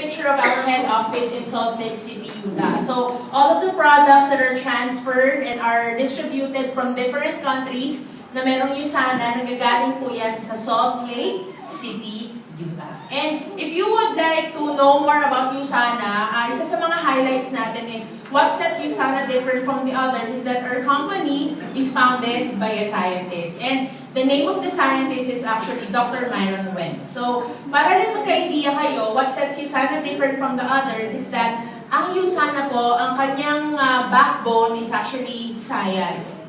Picture of our head office in Salt Lake City, Utah. So all of the products that are transferred and are distributed from different countries na merong USANA, nagagaling po yan sa Salt Lake City, Utah. And if you would like to know more about USANA, isa sa mga highlights natin is what sets USANA different from the others is that our company is founded by a scientist. And the name of the scientist is actually Dr. Myron Wentz. So, para rin magka-idea kayo, what sets USANA different from the others is that ang USANA po, ang kanyang backbone is actually science.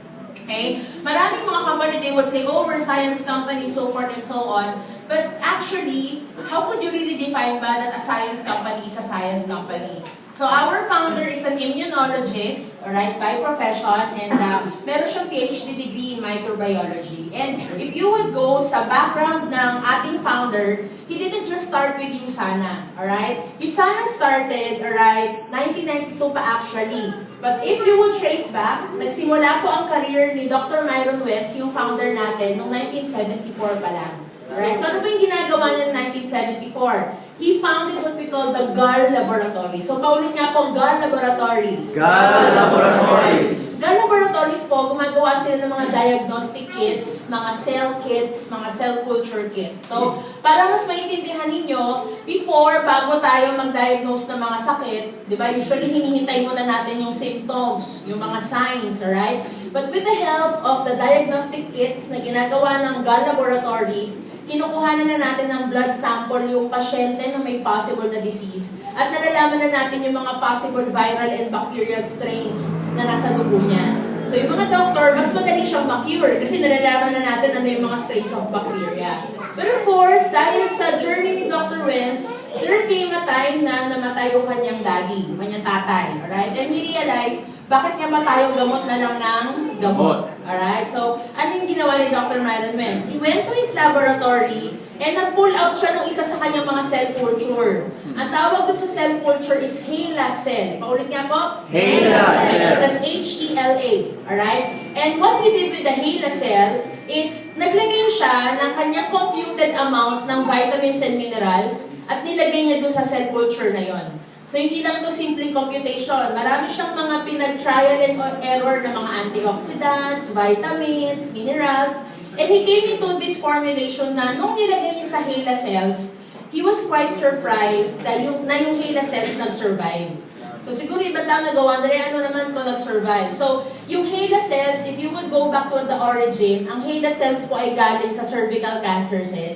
Okay? Maraming mga company, they would say, oh, we're a science company, so forth and so on. But actually, how could you really define ba that a science company is a science company? So our founder is an immunologist, alright, by profession, and meron siyang PhD degree in microbiology. And if you would go sa background ng ating founder, he didn't just start with USANA, alright? USANA started, alright, 1992 pa actually. But if you would trace back, nagsimula po ang career ni Dr. Myron Wentz, yung founder natin, noong 1974 pa lang. Alright, so ano ba yung ginagawa niya in 1974? He founded what we call the Gall Laboratory. So paulit nga po, Gall Laboratories. Gall Laboratories. Gall Laboratories po, gumagawa sila ng mga diagnostic kits, mga cell kits, mga cell culture kits. So, para mas maintindihan ninyo, before, bago tayo mag-diagnose ng mga sakit, di ba, usually hinihintay muna natin yung symptoms, yung mga signs, alright? But with the help of the diagnostic kits na ginagawa ng Gall Laboratories, kinukuhanan na natin ng blood sample yung pasyente na may possible na disease at nalalaman na natin yung mga possible viral and bacterial strains na nasa dugo niya. So yung mga doctor, mas madali siyang ma-cure kasi nalalaman na natin ano yung mga strains of bacteria. But of course, dahil sa journey ni Dr. Wentz, there came a time na namatay yung kanyang daddy, yung kanyang tatay. Alright? And we realized, bakit nga ba tayo gamot na lang ng gamot? Alright? So, ano yung ginawa ni Dr. Myron Wentz? He went to his laboratory and nag-pull out siya ng isa sa kanyang mga cell culture. Ang tawag doon sa cell culture is HeLa cell. Paulit nga po? HeLa cell. That's H-E-L-A. Alright? And what he did with the HeLa cell is naglagay siya ng kanyang computed amount ng vitamins and minerals at nilagay niya doon sa cell culture na yon. So, hindi lang ito simple computation. Marami siyang mga pinag-trial and error na mga antioxidants, vitamins, minerals. And he came into this formulation na nung nilagay niya sa HeLa cells, he was quite surprised na yung HeLa cells nag-survive. So, siguro iba tao nagawa, ano naman kung nag-survive. So, yung HeLa cells, if you would go back to the origin, ang HeLa cells po ay galing sa cervical cancer cell.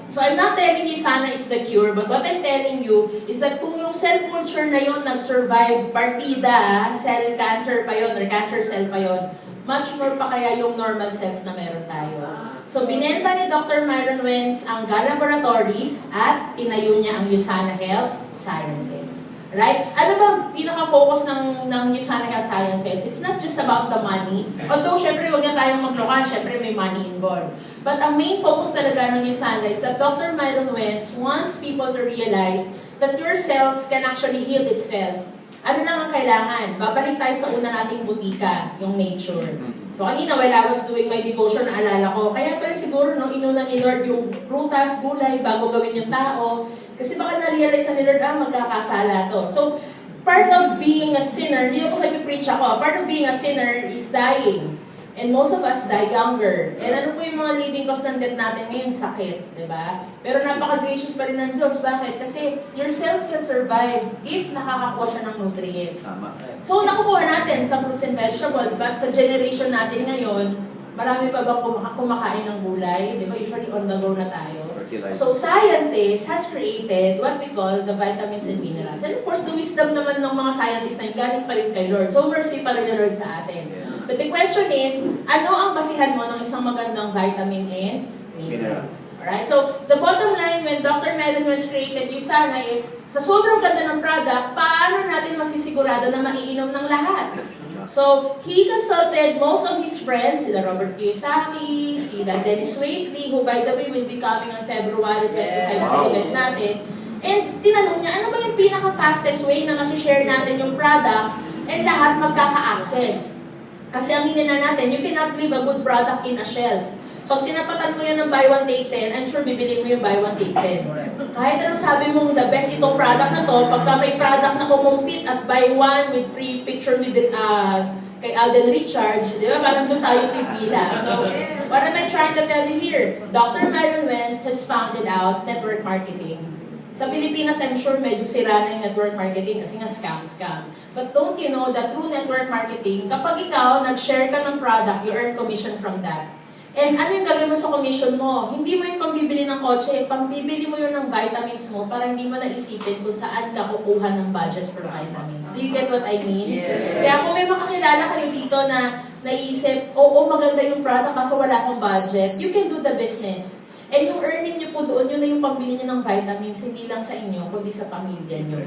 So, I'm not telling you sana is the cure, but what I'm telling you is that kung yung cell culture na yun nag-survive, partida, cell cancer pa yun, or cancer cell pa yun, much more pa kaya yung normal cells na meron tayo. So, binenta ni Dr. Myron Wentz ang Gall Laboratories at tinayo niya ang USANA Health Sciences. Right? Ano ba pinaka-focus ng USANA Health Sciences? It's not just about the money. Although, syempre, huwag na tayong maglokan. Syempre, may money involved. But ang main focus talaga ng USANA is that Dr. Myron Wentz wants people to realize that your cells can actually heal itself. Ano lang ang kailangan? Babalik tayo sa una nating butika, yung nature. So, kanina, while I was doing my devotion, naalala ko, kaya pala siguro, no, inuna ni Lord yung prutas, gulay, bago gawin yung tao. Kasi baka na-realize na ni Lord, magkakasala to. So, part of being a sinner, hindi ako preach ako, part of being a sinner is dying. And most of us die younger. And ano po yung mga leading cause ng death natin ngayon? Sakit, di ba? Pero napaka-gracious pa rin ng Diyos. Bakit? Kasi your cells can survive if nakakakuha siya ng nutrients. So, nakukuha natin sa fruits and vegetables, but sa generation natin ngayon, marami pa bang kumakain ng gulay? Di ba? Usually on the go na tayo. So, scientists has created what we call the vitamins and minerals. And of course, the wisdom naman ng mga scientists na galing pa rin kay Lord. So, mercy pa rin ni Lord sa atin. But the question is, ano ang basihan mo ng isang magandang vitamin and mineral? Alright? So, the bottom line when Dr. Myron Wentz created USANA is, sa sobrang ganda ng product, paano natin masisigurado na maiinom ng lahat? So, he consulted most of his friends, sila Robert Kiyosaki, sila Dennis Waitley, who by the way will be coming on February 25 sa event natin. And tinanong niya, ano ba yung pinaka-fastest way na masishare natin yung product and lahat magkaka-access? Kasi aminin na natin, you cannot leave a good product in a shelf. Pag tinapatan mo yan ng buy one take 10, I'm sure bibili mo yung buy one take 10. Kahit anong sabi mong the best itong product na to, pagka may product na kumumpit at buy one with free picture with kay Alden Richards, di ba? Parang doon tayo pipila. So, what am I trying to tell you here? Dr. Myron Wentz has founded out network marketing. Sa Pilipinas, I'm sure medyo sira na yung network marketing kasi nga scam. But don't you know that through network marketing, kapag ikaw nag-share ka ng product, you earn commission from that. And ano yung gagawin mo sa commission mo? Hindi mo yung pambibili ng kotse, pambibili mo yun ng vitamins mo para hindi mo naisipin kung saan ka kukuha ng budget for vitamins. Do you get what I mean? Yes. Kaya kung may makakilala kayo dito na naisip, oo, maganda yung product kaso wala akong budget, you can do the business. And yung earning nyo po doon, yun na yung pambili nyo ng vitamins, hindi lang sa inyo, kundi sa pamilya nyo.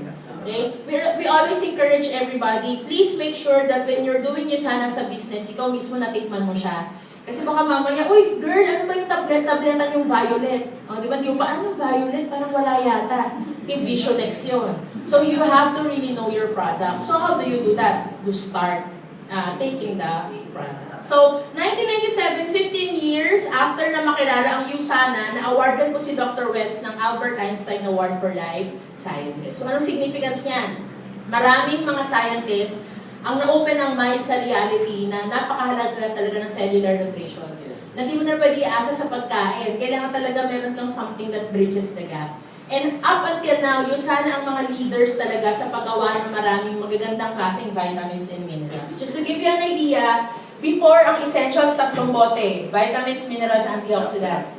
Okay? We always encourage everybody, please make sure that when you're doing USANA sa business, ikaw mismo natikman mo siya. Kasi baka mamaya, uy, girl, ano ba yung tabletan yung violet? O, di ba, anong violet? Parang wala yata. Yung Visionex yun. So, you have to really know your product. So, how do you do that? You start taking the product. So, 1997, 15 years after na makilala ang USANA, na-awardan po si Dr. Wentz ng Albert Einstein Award for Life Sciences. So, anong significance niyan? Maraming mga scientists ang na-open ang mind sa reality na napakahalaga talaga ng cellular nutrition. Na di mo na pwede iasa sa pagkain. Kailangan talaga meron kang something that bridges the gap. And up until now, USANA ang mga leaders talaga sa paggawa ng maraming magagandang klaseng vitamins and minerals. Just to give you an idea, before ang essentials tatlong bote, vitamins, minerals, antioxidants.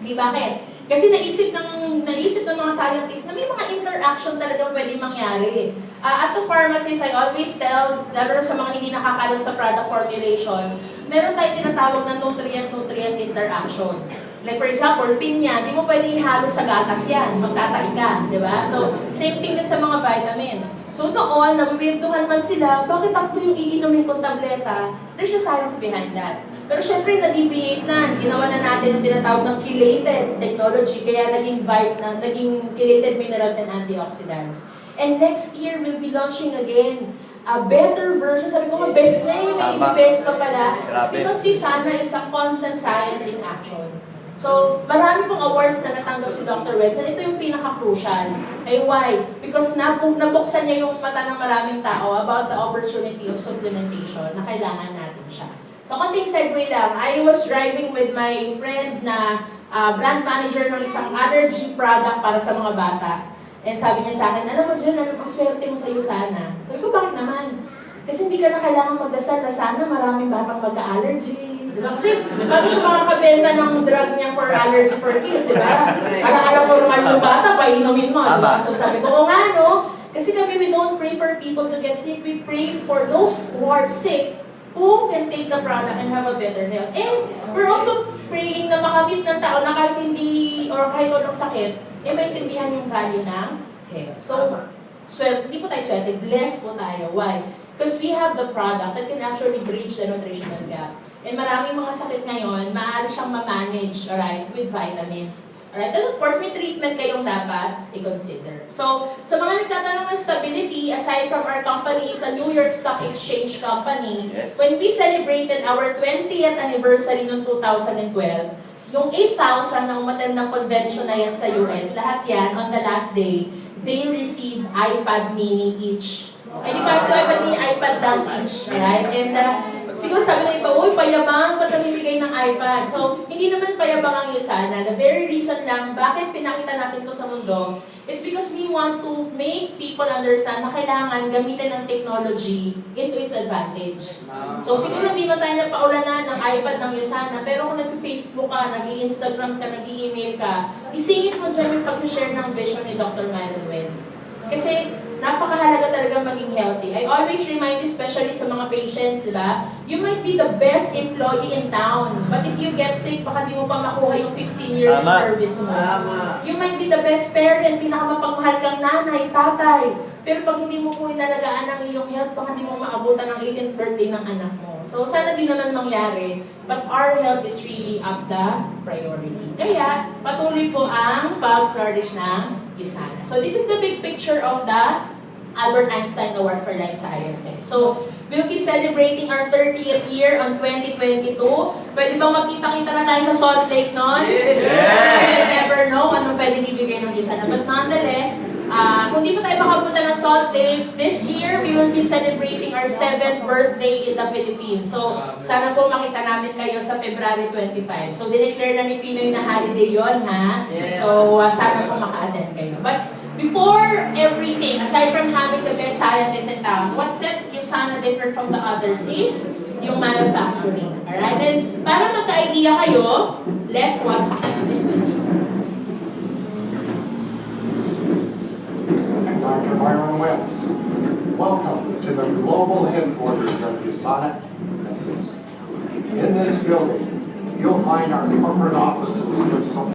Okay, bakit? Kasi naisip ng mga scientists na may mga interaction talagang pwede mangyari. As a pharmacist, I always tell, lalo na sa mga hindi nakakalam sa product formulation, meron tayong tinatawag na nutrient-nutrient interaction. Like for example, pinya, di mo pwedeng ihalo sa gatas yan, magtatai ka, di ba? So, same thing din sa mga vitamins. So noon, nabibirtuhan man sila, bakit ako yung iinumin kong tableta? There's a science behind that. Pero syempre, na-deviate na. Ginawa na natin yung tinatawag ng chelated technology, kaya naging chelated minerals and antioxidants. And next year, we'll be launching again a better version. Sabi ko, best na yun, may i-best pa pala. Because USANA is a constant science in action. So, marami pong awards na natanggap si Dr. Wentz, and ito yung pinaka-crucial. Hey, why? Because nabuksan niya yung mata ng maraming tao about the opportunity of supplementation na kailangan natin siya. So, konting segue lang. I was driving with my friend na brand manager ng isang allergy product para sa mga bata. And sabi niya sa akin, alam mo dyan, ang swerte mo sa USANA. Sabi ko, bakit naman? Kasi hindi ka na kailangan magdasal na sana maraming batang magka-allergy. Diba? Kasi paano siya makakabenta ng drug niya for allergy for kids, diba? Alang-alang normal yung bata, painumin mo. Diba? So sabi ko, oo nga, no? Kasi kami, we don't pray for people to get sick. We pray for those who are sick who can take the product and have a better health. And we're also praying na makamit ng tao na kahit hindi, or kahit walang sakit, maintindihan yung value ng health. So, hindi po tayo swerte, blessed po tayo. Why? Because we have the product that can actually bridge the nutritional gap. And maraming mga sakit ngayon, maaari siyang ma-manage, alright, with vitamins. Alright, and of course, may treatment kayong dapat i-consider. So, sa mga nagtatanong ng stability, aside from our company is a New York Stock Exchange company, when we celebrated our 20th anniversary noong 2012, yung 8,000 na umattend ng convention na yan sa US, lahat yan, on the last day, they received iPad mini each. Ay, di ba ito iPad mini, iPad lang each. Alright? And siguro sabi na iba, uy, payabang, ba't namimigay ng iPad? So, hindi naman payabang ang USANA. The very reason lang, bakit pinakita natin to sa mundo, is because we want to make people understand na kailangan gamitin ng technology into its advantage. So, siguro hindi man tayo napaulanan ng iPad ng USANA, pero kung nag-Facebook ka, nag-Instagram ka, nag-email ka, isingit mo dyan yung pag-share ng vision ni Dr. Myron Wentz. Kasi, napakahalaga talaga maging healthy. I always remind, especially sa mga patients, di ba? You might be the best employee in town, but if you get sick, baka di mo pa makuha yung 15 years in service mo. You might be the best parent, pinakamapagmahal kang nanay, tatay, pero pag hindi mo po inalagaan ang iyong health, baka di mo maabutan ang 18th birthday ng anak mo. So, sana di naman mangyari, but our health is really up the priority. Kaya, patuloy po ang pag-flourish ng USANA. So, this is the big picture of the Albert Einstein Award for Life Sciences. So, we'll be celebrating our 30th year on 2022. Pwede bang magkita-kita na tayo sa Salt Lake noon? Yes! We'll never know anong pwedeng ibigay ng USANA. But nonetheless, kung di pa tayo makapunta ng Salt Lake, this year, we will be celebrating our 7th birthday in the Philippines. So, sana po makita namin kayo sa February 25. So, dineclare na ni Pinoy na holiday yon ha? So, sana po maka-attend kayo. But, before everything, aside from having the best scientists in town, what sets USANA different from the others is yung manufacturing. Alright? And para magka-idea kayo, let's watch this video. I'm Dr. Myron Wells. Welcome to the global headquarters of USANA. In this building, you'll find our corporate offices with some